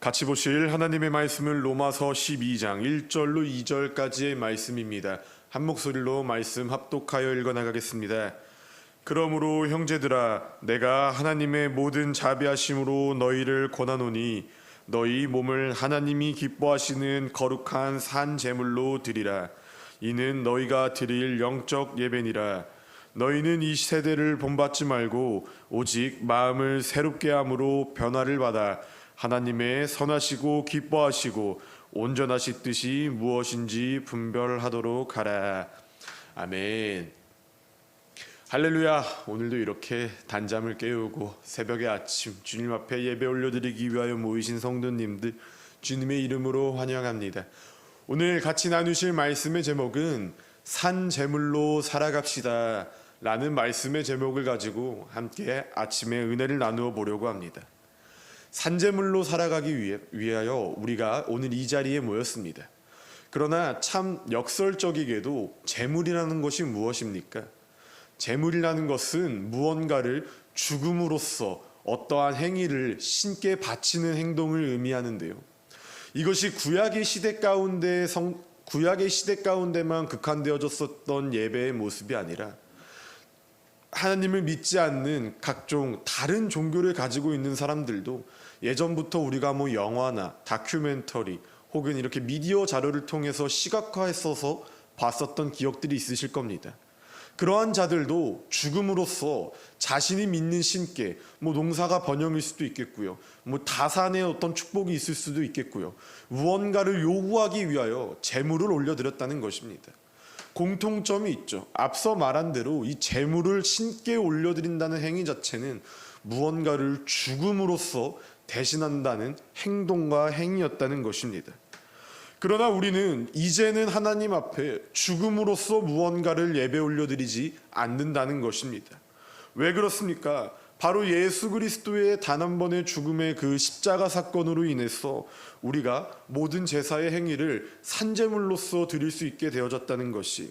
같이 보실 하나님의 말씀은 로마서 12장 1절로 2절까지의 말씀입니다. 한 목소리로 말씀 합독하여 읽어나가겠습니다. 그러므로 형제들아, 내가 하나님의 모든 자비하심으로 너희를 권하노니 너희 몸을 하나님이 기뻐하시는 거룩한 산 제물로 드리라. 이는 너희가 드릴 영적 예배니라. 너희는 이 세대를 본받지 말고 오직 마음을 새롭게 함으로 변화를 받아 하나님의 선하시고 기뻐하시고 온전하신 뜻이 무엇인지 분별하도록 하라. 아멘. 할렐루야. 오늘도 이렇게 단잠을 깨우고 새벽의 아침 주님 앞에 예배 올려드리기 위하여 모이신 성도님들 주님의 이름으로 환영합니다. 오늘 같이 나누실 말씀의 제목은 산 제물로 살아갑시다 라는 말씀의 제목을 가지고 함께 아침에 은혜를 나누어 보려고 합니다. 산제물로 살아가기 위하여 우리가 오늘 이 자리에 모였습니다. 그러나 참 역설적이게도 제물이라는 것이 무엇입니까? 제물이라는 것은 무언가를 죽음으로써 어떠한 행위를 신께 바치는 행동을 의미하는데요. 이것이 구약의 시대 가운데만 국한되어졌었던 예배의 모습이 아니라 하나님을 믿지 않는 각종 다른 종교를 가지고 있는 사람들도 예전부터 우리가 영화나 다큐멘터리 혹은 이렇게 미디어 자료를 통해서 시각화했어서 봤었던 기억들이 있으실 겁니다. 그러한 자들도 죽음으로써 자신이 믿는 신께 농사가 번영일 수도 있겠고요. 다산의 어떤 축복이 있을 수도 있겠고요. 무언가를 요구하기 위하여 제물을 올려드렸다는 것입니다. 공통점이 있죠. 앞서 말한 대로 이 제물을 신께 올려드린다는 행위 자체는 무언가를 죽음으로써 대신한다는 행동과 행위였다는 것입니다. 그러나 우리는 이제는 하나님 앞에 죽음으로써 무언가를 예배 올려드리지 않는다는 것입니다. 왜 그렇습니까? 바로 예수 그리스도의 단 한 번의 죽음의 그 십자가 사건으로 인해서 우리가 모든 제사의 행위를 산제물로서 드릴 수 있게 되어졌다는 것이에요.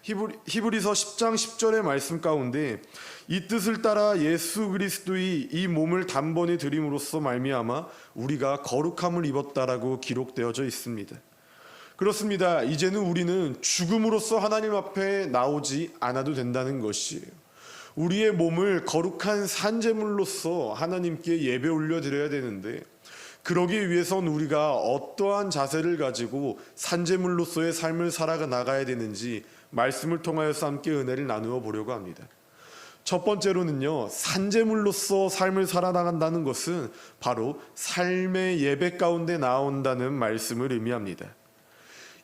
히브리서 10장 10절의 말씀 가운데 이 뜻을 따라 예수 그리스도의 이 몸을 단번에 드림으로써 말미암아 우리가 거룩함을 입었다라고 기록되어져 있습니다. 그렇습니다. 이제는 우리는 죽음으로써 하나님 앞에 나오지 않아도 된다는 것이에요. 우리의 몸을 거룩한 산제물로서 하나님께 예배 올려드려야 되는데 그러기 위해선 우리가 어떠한 자세를 가지고 산제물로서의 삶을 살아나가야 되는지 말씀을 통하여서 함께 은혜를 나누어 보려고 합니다. 첫 번째로는요, 산제물로서 삶을 살아나간다는 것은 바로 삶의 예배 가운데 나온다는 말씀을 의미합니다.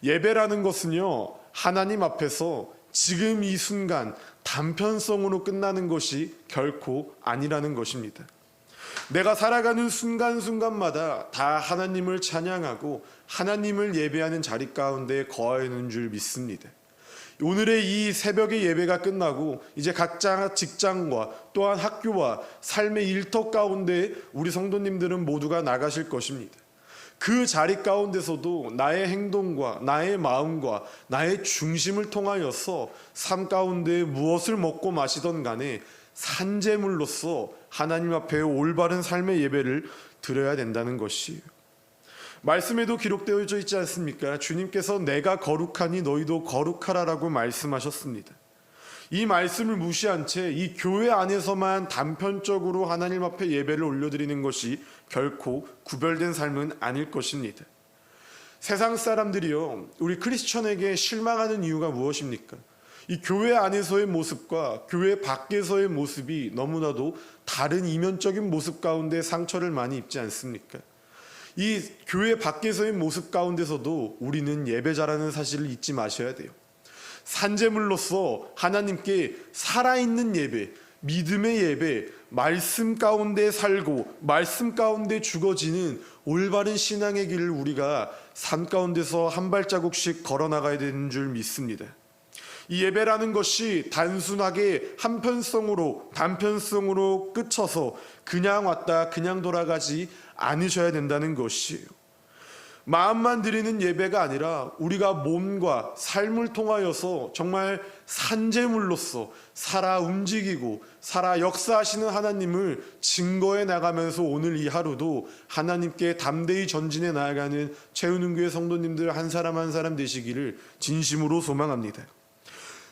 예배라는 것은요, 하나님 앞에서 지금 이 순간 단편성으로 끝나는 것이 결코 아니라는 것입니다. 내가 살아가는 순간순간마다 다 하나님을 찬양하고 하나님을 예배하는 자리 가운데 거하는 줄 믿습니다. 오늘의 이 새벽의 예배가 끝나고 이제 각자 직장과 또한 학교와 삶의 일터 가운데 우리 성도님들은 모두가 나가실 것입니다. 그 자리 가운데서도 나의 행동과 나의 마음과 나의 중심을 통하여서 삶 가운데 무엇을 먹고 마시던 간에 산제물로서 하나님 앞에 올바른 삶의 예배를 드려야 된다는 것이에요. 말씀에도 기록되어져 있지 않습니까? 주님께서 내가 거룩하니 너희도 거룩하라라고 말씀하셨습니다. 이 말씀을 무시한 채 이 교회 안에서만 단편적으로 하나님 앞에 예배를 올려드리는 것이 결코 구별된 삶은 아닐 것입니다. 세상 사람들이요, 우리 크리스천에게 실망하는 이유가 무엇입니까? 이 교회 안에서의 모습과 교회 밖에서의 모습이 너무나도 다른 이면적인 모습 가운데 상처를 많이 입지 않습니까? 이 교회 밖에서의 모습 가운데서도 우리는 예배자라는 사실을 잊지 마셔야 돼요. 산제물로서 하나님께 살아있는 예배, 믿음의 예배, 말씀 가운데 살고 말씀 가운데 죽어지는 올바른 신앙의 길을 우리가 삶 가운데서 한 발자국씩 걸어나가야 되는 줄 믿습니다. 이 예배라는 것이 단순하게 단편성으로 끝쳐서 그냥 왔다 그냥 돌아가지 않으셔야 된다는 것이에요. 마음만 드리는 예배가 아니라 우리가 몸과 삶을 통하여서 정말 산재물로서 살아 움직이고 살아 역사하시는 하나님을 증거해 나가면서 오늘 이 하루도 하나님께 담대히 전진해 나아가는 채우는교회 성도님들 한 사람 한 사람 되시기를 진심으로 소망합니다.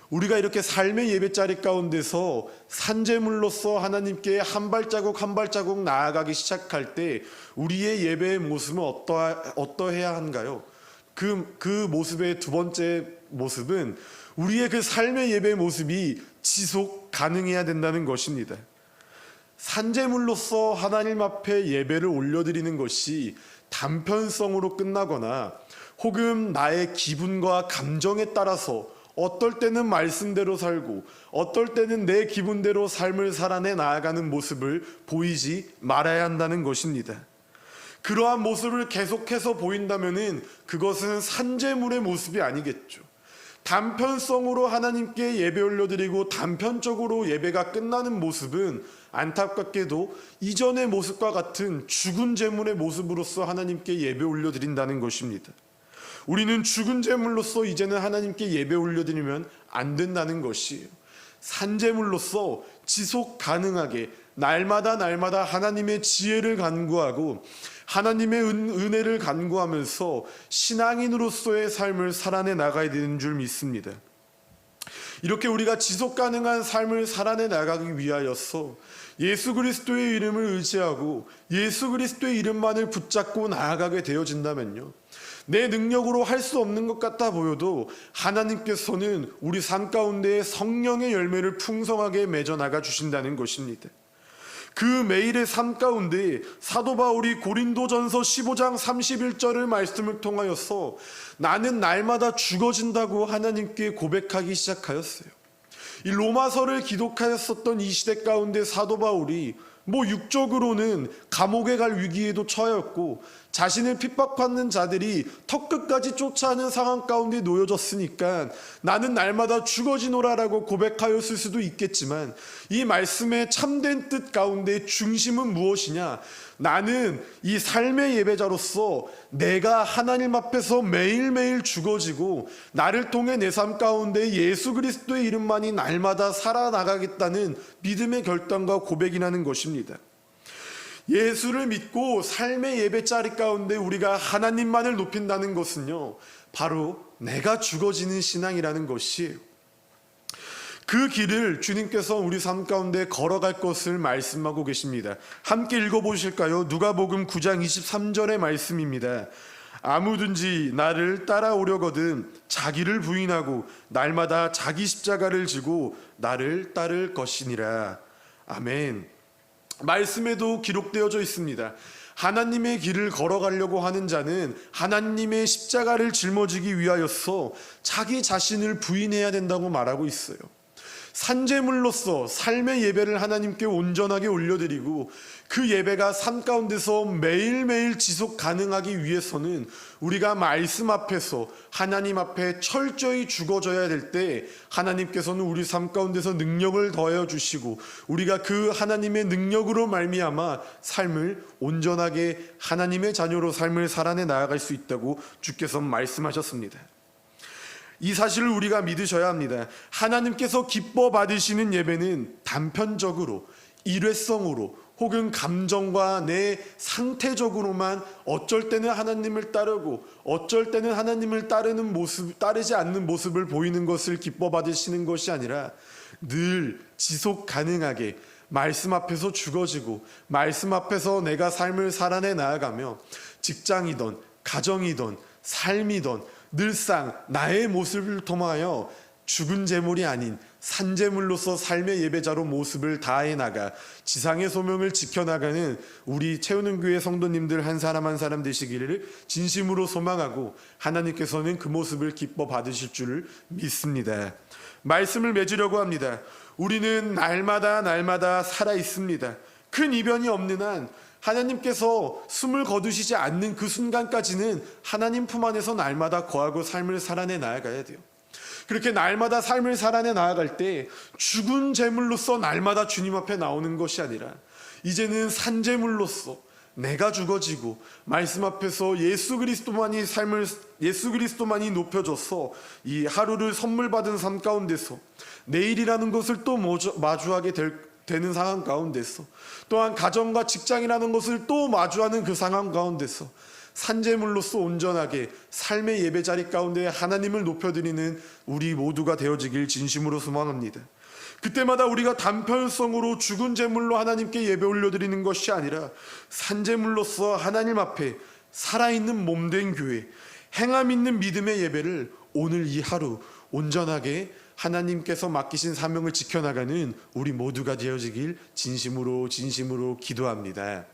우리가 이렇게 삶의 예배자리 가운데서 산재물로서 하나님께 한 발자국 한 발자국 나아가기 시작할 때 우리의 예배의 모습은 어떠해야 한가요? 그 모습의 두 번째 모습은 우리의 그 삶의 예배의 모습이 지속 가능해야 된다는 것입니다. 산재물로서 하나님 앞에 예배를 올려드리는 것이 단편성으로 끝나거나 혹은 나의 기분과 감정에 따라서 어떨 때는 말씀대로 살고 어떨 때는 내 기분대로 삶을 살아내 나아가는 모습을 보이지 말아야 한다는 것입니다. 그러한 모습을 계속해서 보인다면 그것은 산재물의 모습이 아니겠죠. 단편성으로 하나님께 예배 올려드리고 단편적으로 예배가 끝나는 모습은 안타깝게도 이전의 모습과 같은 죽은 제물의 모습으로서 하나님께 예배 올려드린다는 것입니다. 우리는 죽은 제물로서 이제는 하나님께 예배 올려드리면 안 된다는 것이에요. 산제물로서 지속 가능하게 날마다 하나님의 지혜를 간구하고 하나님의 은혜를 간구하면서 신앙인으로서의 삶을 살아내 나가야 되는 줄 믿습니다. 이렇게 우리가 지속 가능한 삶을 살아내 나가기 위하여서 예수 그리스도의 이름을 의지하고 예수 그리스도의 이름만을 붙잡고 나아가게 되어진다면요, 내 능력으로 할 수 없는 것 같아 보여도 하나님께서는 우리 삶 가운데 성령의 열매를 풍성하게 맺어 나가 주신다는 것입니다. 그 매일의 삶 가운데 사도 바울이 고린도전서 15장 31절의 말씀을 통하여서 나는 날마다 죽어진다고 하나님께 고백하기 시작하였어요. 이 로마서를 기독하였었던 이 시대 가운데 사도 바울이 육적으로는 감옥에 갈 위기에도 처하였고 자신을 핍박받는 자들이 턱끝까지 쫓아하는 상황 가운데 놓여졌으니까 나는 날마다 죽어지노라라고 고백하였을 수도 있겠지만 이 말씀의 참된 뜻 가운데 중심은 무엇이냐? 나는 이 삶의 예배자로서 내가 하나님 앞에서 매일매일 죽어지고 나를 통해 내 삶 가운데 예수 그리스도의 이름만이 날마다 살아나가겠다는 믿음의 결단과 고백이라는 것입니다. 예수를 믿고 삶의 예배자리 가운데 우리가 하나님만을 높인다는 것은요, 바로 내가 죽어지는 신앙이라는 것이에요. 그 길을 주님께서 우리 삶 가운데 걸어갈 것을 말씀하고 계십니다. 함께 읽어보실까요? 누가복음 9장 23절의 말씀입니다. 아무든지 나를 따라오려거든 자기를 부인하고 날마다 자기 십자가를 지고 나를 따를 것이니라. 아멘. 말씀에도 기록되어져 있습니다. 하나님의 길을 걸어가려고 하는 자는 하나님의 십자가를 짊어지기 위하여서 자기 자신을 부인해야 된다고 말하고 있어요. 산제물로서 삶의 예배를 하나님께 온전하게 올려드리고 그 예배가 삶 가운데서 매일매일 지속 가능하기 위해서는 우리가 말씀 앞에서 하나님 앞에 철저히 죽어져야 될 때 하나님께서는 우리 삶 가운데서 능력을 더해 주시고 우리가 그 하나님의 능력으로 말미암아 삶을 온전하게 하나님의 자녀로 삶을 살아내 나아갈 수 있다고 주께서 말씀하셨습니다. 이 사실을 우리가 믿으셔야 합니다. 하나님께서 기뻐 받으시는 예배는 단편적으로 일회성으로 혹은 감정과 내 상태적으로만 어쩔 때는 하나님을 따르고 어쩔 때는 하나님을 따르지 않는 모습을 보이는 것을 기뻐 받으시는 것이 아니라 늘 지속 가능하게 말씀 앞에서 죽어지고 말씀 앞에서 내가 삶을 살아내 나아가며 직장이든 가정이든 삶이든 늘상 나의 모습을 통하여 죽은 제물이 아닌 산제물로서 삶의 예배자로 모습을 다해 나가 지상의 소명을 지켜나가는 우리 채우는 교회 성도님들 한 사람 한 사람 되시기를 진심으로 소망하고 하나님께서는 그 모습을 기뻐 받으실 줄 믿습니다. 말씀을 맺으려고 합니다. 우리는 날마다 살아 있습니다. 큰 이변이 없는 한 하나님께서 숨을 거두시지 않는 그 순간까지는 하나님 품 안에서 날마다 거하고 삶을 살아내 나아가야 돼요. 그렇게 날마다 삶을 살아내 나아갈 때 죽은 제물로서 날마다 주님 앞에 나오는 것이 아니라 이제는 산제물로서 내가 죽어지고 말씀 앞에서 예수 그리스도만이 높여져서 이 하루를 선물 받은 삶 가운데서 내일이라는 것을 또 마주하게 되는 상황 가운데서, 또한 가정과 직장이라는 것을 또 마주하는 그 상황 가운데서 산재물로서 온전하게 삶의 예배 자리 가운데 하나님을 높여드리는 우리 모두가 되어지길 진심으로 소망합니다. 그때마다 우리가 단편성으로 죽은 제물로 하나님께 예배 올려드리는 것이 아니라 산제물로서 하나님 앞에 살아있는 몸된 교회, 행함 있는 믿음의 예배를 오늘 이 하루 온전하게 하나님께서 맡기신 사명을 지켜나가는 우리 모두가 되어지길 진심으로 기도합니다.